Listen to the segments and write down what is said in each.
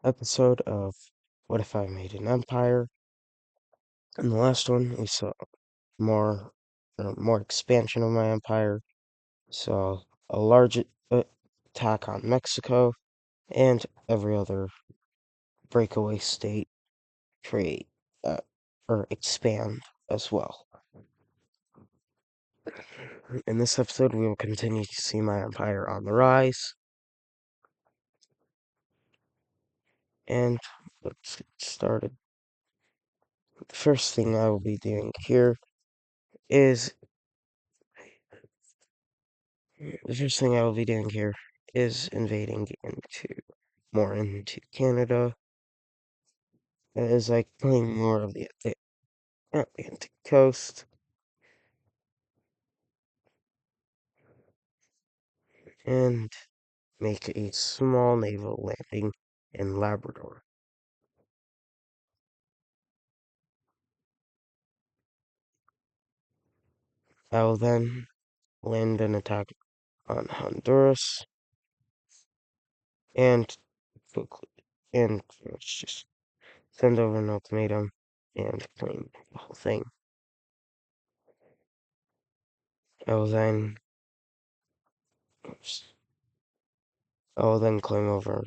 episode of What If I Made an Empire. In the last one, we saw more, more expansion of my empire. Saw a large attack on Mexico and every other breakaway state create or expand as well. In this episode, we will continue to see my empire on the rise. And let's get started. The first thing I will be doing here is invading into Canada as I claim more of the Atlantic coast and make a small naval landing in Labrador. I will then land an attack on Honduras and let's just send over an ultimatum and claim the whole thing. I will then claim over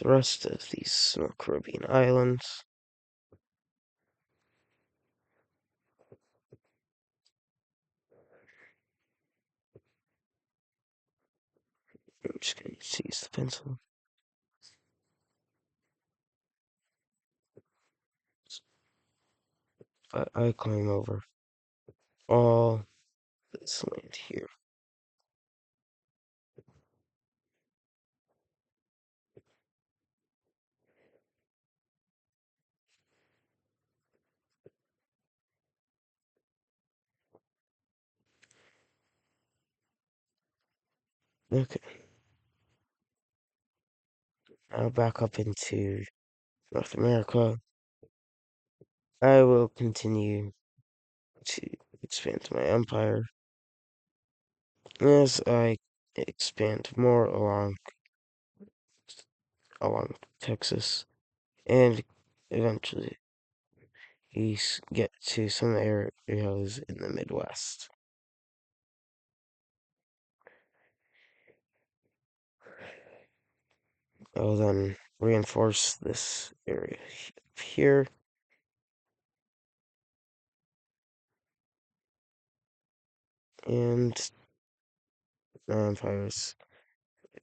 the rest of these small Caribbean islands. I'm just going to use the pencil. I claim over all this land here. Okay. Now back up into North America. I will continue to expand my empire as I expand more along Texas and eventually get to some areas in the Midwest. I will then reinforce this area here. And my empire is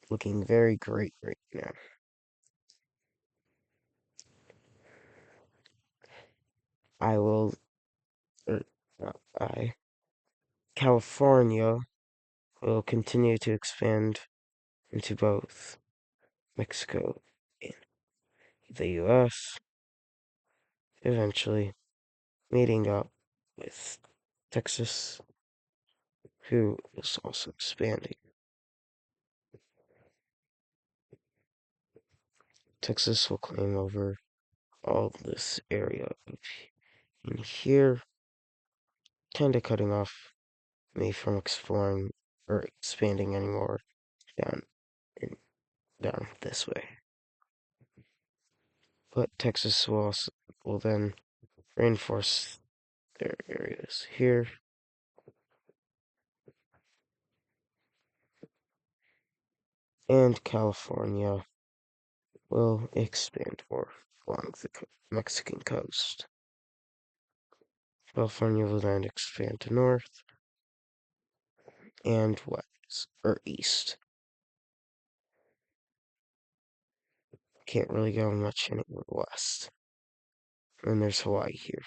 looking very great right now. I will, er, I, California will continue to expand into both Mexico and the US, eventually meeting up with Texas, who is also expanding. Texas will claim over all this area in here, kind of cutting off me from exploring or expanding anymore down down this way. But Texas will then reinforce their areas here. And California will expand more along the Mexican coast. California will then expand to north and west, or east. Can't really go much anywhere west. And there's Hawaii here.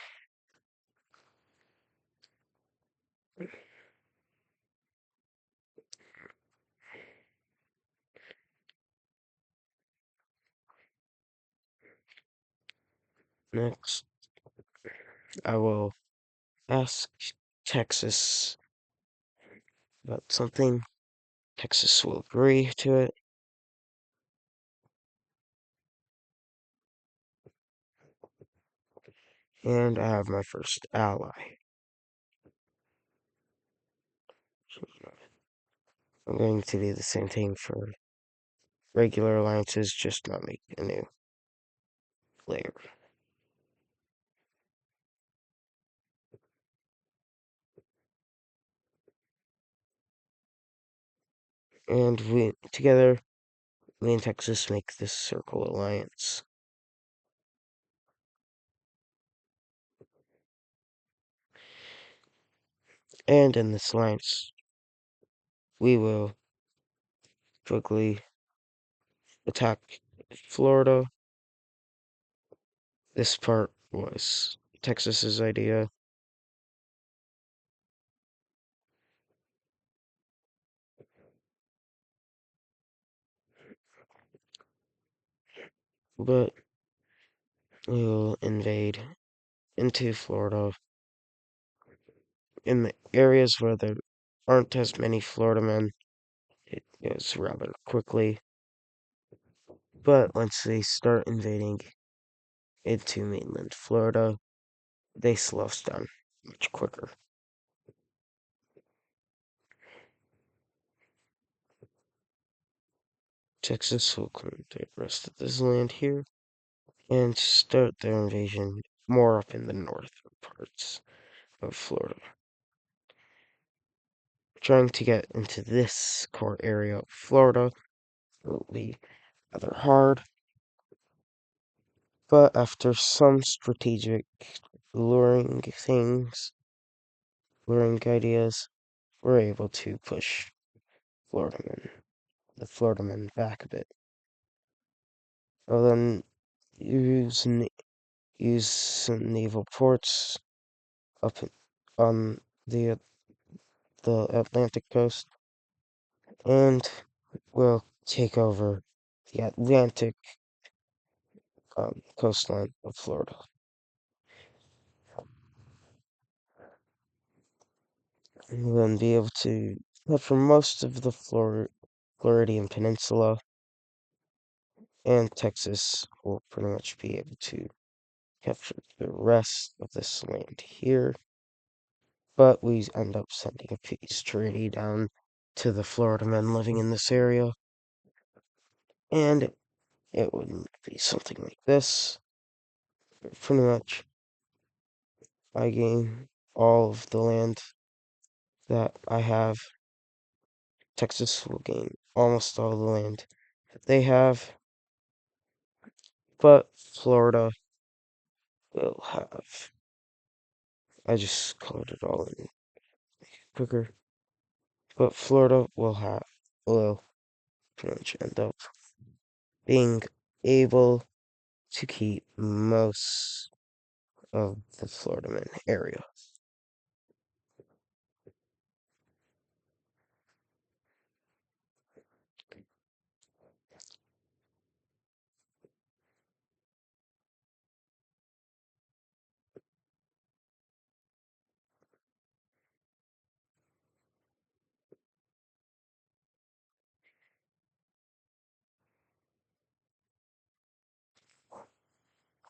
Next, I will ask Texas about something. Texas will agree to it. And I have my first ally. I'm going to do the same thing for regular alliances, just not make a new layer. And we together, me and Texas make this circle alliance. And in this alliance, we will quickly attack Florida. This part was Texas's idea. But we will invade into Florida in the areas where there aren't as many Florida men. It goes rather quickly. But once they start invading into mainland Florida, they slow us down much quicker. Texas will claim the rest of this land here and start their invasion more up in the northern parts of Florida. Trying to get into this core area of Florida will be rather hard, but after some strategic luring things, luring ideas, we're able to push the Florida men back a bit. I'll then use some naval ports up on the the Atlantic coast, and we'll take over the Atlantic coastline of Florida. And we'll then be able to capture most of the Floridian Peninsula, and Texas will pretty much be able to capture the rest of this land here. But we end up sending a peace treaty down to the Florida men living in this area, and it would be something like this. Pretty much, I gain all of the land that I have. Texas will gain almost all the land that they have, but Florida will have. I just colored it all in quicker. But Florida will pretty much end up being able to keep most of the Florida man area.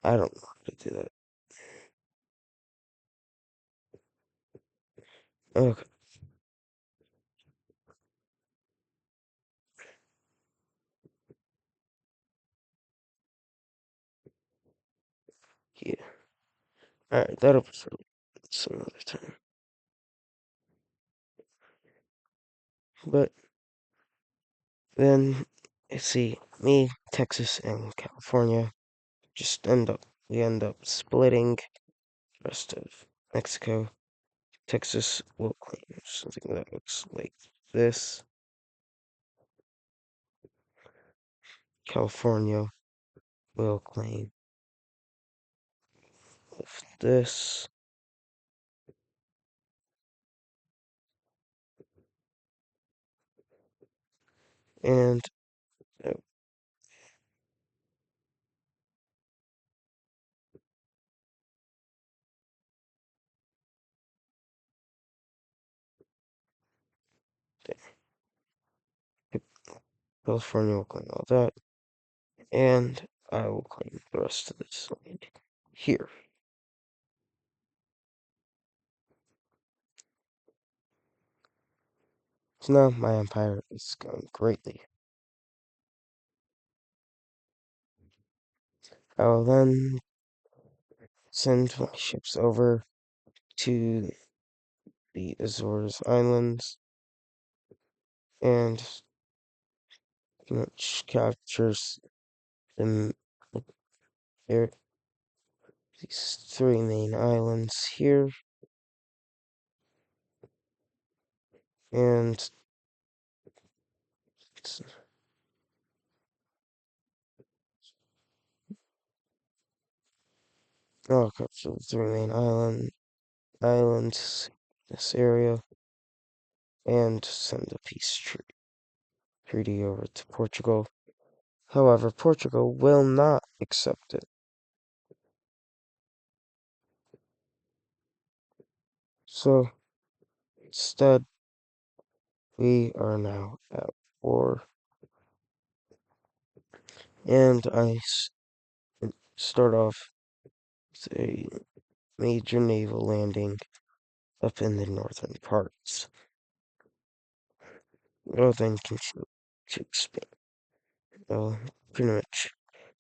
I don't know how to do that. Okay, yeah. Alright, that'll be for some other time. But then, let's see, me, Texas, and California we end up splitting the rest of Mexico. Texas will claim something that looks like this. California will claim this. And uh, California will claim all that. And I will claim the rest of this land here. So now my empire is going greatly. I'll then send my ships over to the Azores Islands and pretty much captures the there these three main islands here, and I'll capture the three main islands this area and send a treaty over to Portugal. However, Portugal will not accept it. So instead, we are now at war, and start off with a major naval landing up in the northern parts. We'll then continue to expand. We'll pretty much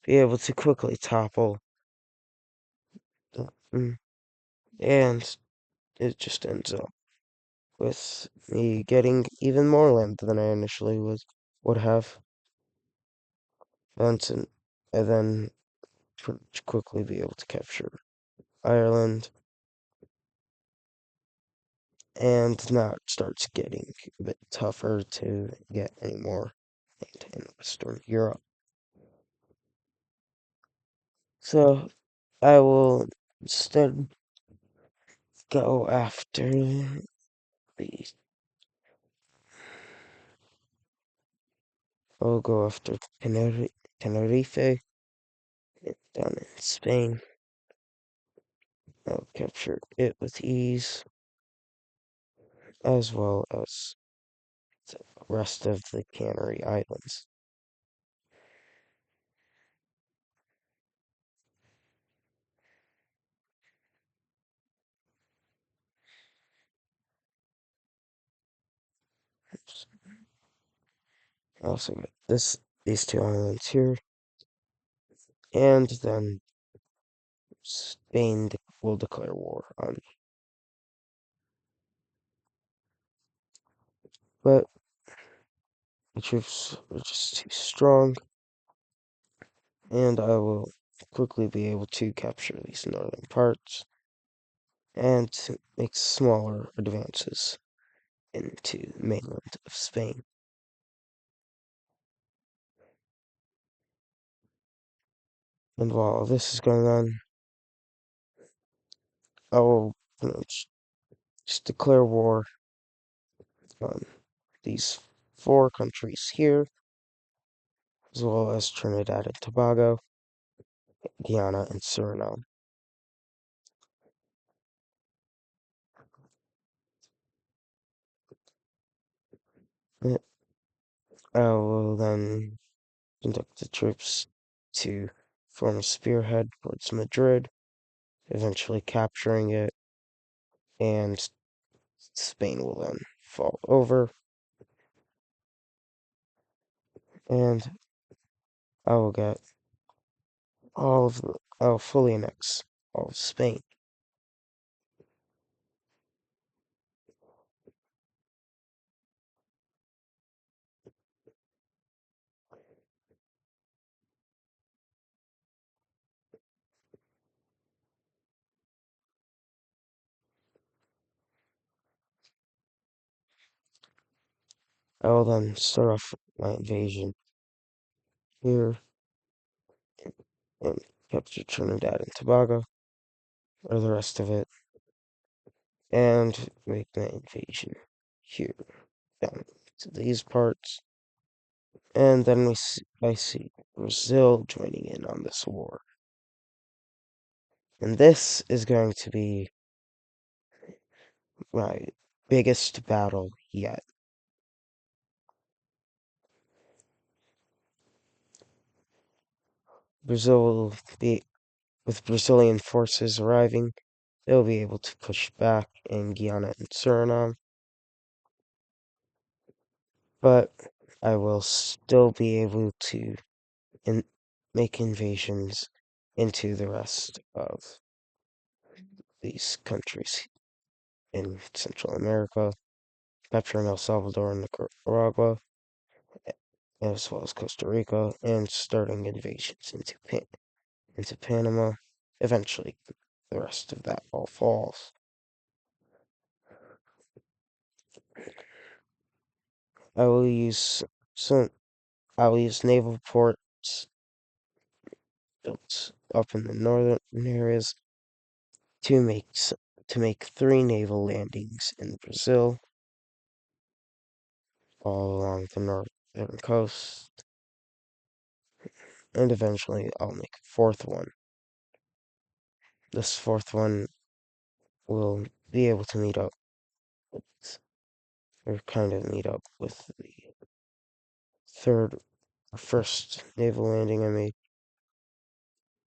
be able to quickly topple, mm, and it just ends up with me getting even more land than I initially would have. And then pretty much quickly be able to capture Ireland, and now it starts getting a bit tougher to get any more land in Western Europe. So I will instead go after the I'll go after Tenerife down in Spain. I'll capture it with ease, as well as the rest of the Canary Islands. I also got these two islands here, and then Spain will declare war on me. But the troops are just too strong, and I will quickly be able to capture these northern parts and to make smaller advances into the mainland of Spain. And while this is going on, I will just declare war on these four countries here, as well as Trinidad and Tobago, Guyana, and Suriname. I will then conduct the troops to form a spearhead towards Madrid, eventually capturing it, and Spain will then fall over, and I will get I'll fully annex all of Spain. I will then start off my invasion here and capture Trinidad and Tobago, or the rest of it, and make my invasion here down to these parts. And then I see Brazil joining in on this war. And this is going to be my biggest battle yet. Brazil will be, with Brazilian forces arriving, they'll be able to push back in Guyana and Suriname. But I will still be able to make invasions into the rest of these countries in Central America, capturing El Salvador and Nicaragua, as well as Costa Rica, and starting invasions into Panama. Eventually, the rest of that all falls. I will use some. I will use naval ports built up in the northern areas to make 3 naval landings in Brazil, all along the northern coast, and eventually I'll make a 4th one. This 4th one will be able to meet up with, or kind of meet up with the third or first naval landing I made.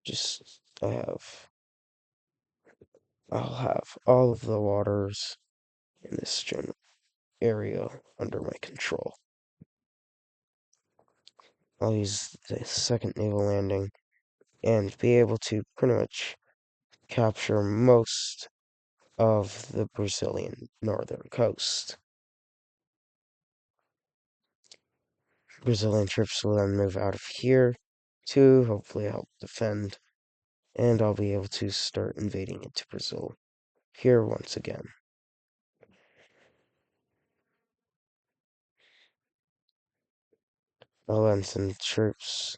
Just I'll have all of the waters in this general area under my control. I'll use the second naval landing and be able to pretty much capture most of the Brazilian northern coast. Brazilian troops will then move out of here to hopefully help defend, and I'll be able to start invading into Brazil here once again. I'll then send troops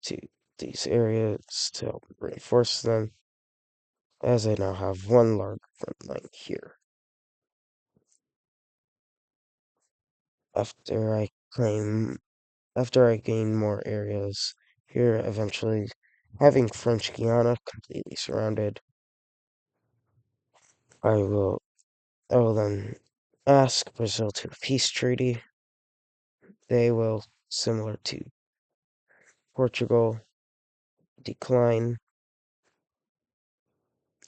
to these areas to help reinforce them, as I now have one large front line here. After I gain more areas here, eventually having French Guiana completely surrounded, I will then ask Brazil to a peace treaty. They will, similar to Portugal, decline,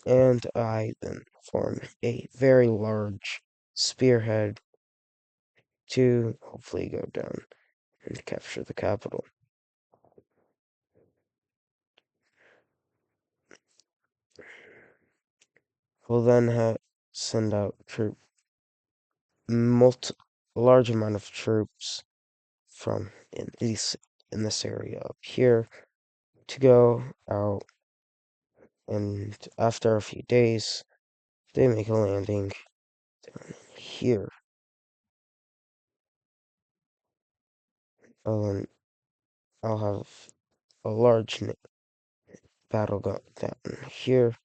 and I then form a very large spearhead to hopefully go down and capture the capital. We'll then send out a large amount of troops from in this area up here to go out, and after a few days, they make a landing down here. Then I'll have a large battle gun down here,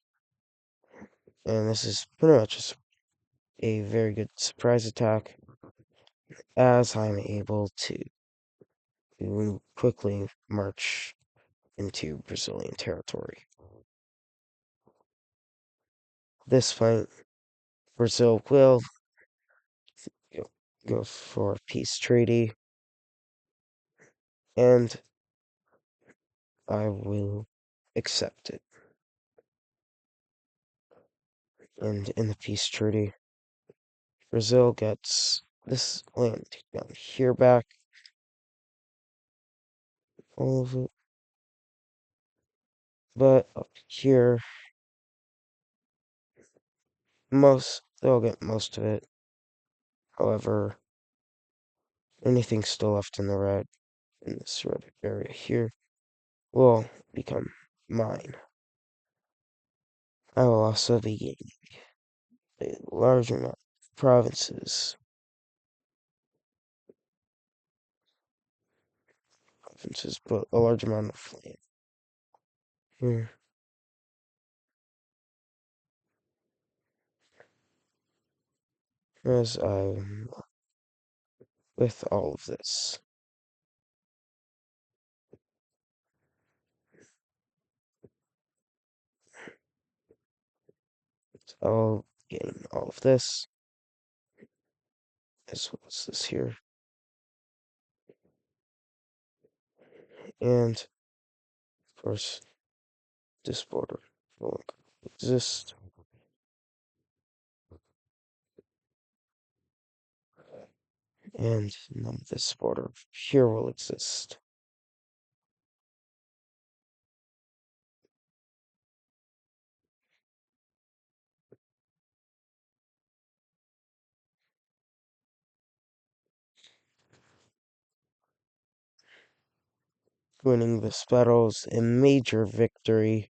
and this is pretty much a very good surprise attack, as I'm able to quickly march into Brazilian territory. This point, Brazil will go for a peace treaty, and I will accept it. And in the peace treaty, Brazil gets this land down here back, all of it. But up here, they'll get most of it. However, anything still left in the red, in this red area here, will become mine. I will also be gaining a large amount of provinces, but a large amount of land here. As I'm with all of this. So I'll gain all of this, as well as this here. And, of course, this border will exist. And none of this border here will exist. winning this battle is a major victory.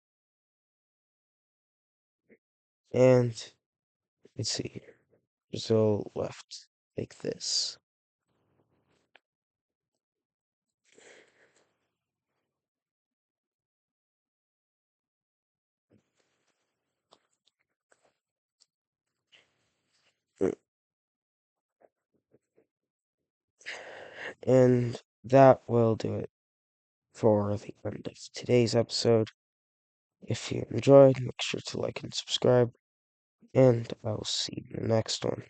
And let's see, Brazil left like this. And that will do it for the end of today's episode. If you enjoyed, make sure to like and subscribe, and I will see you in the next one.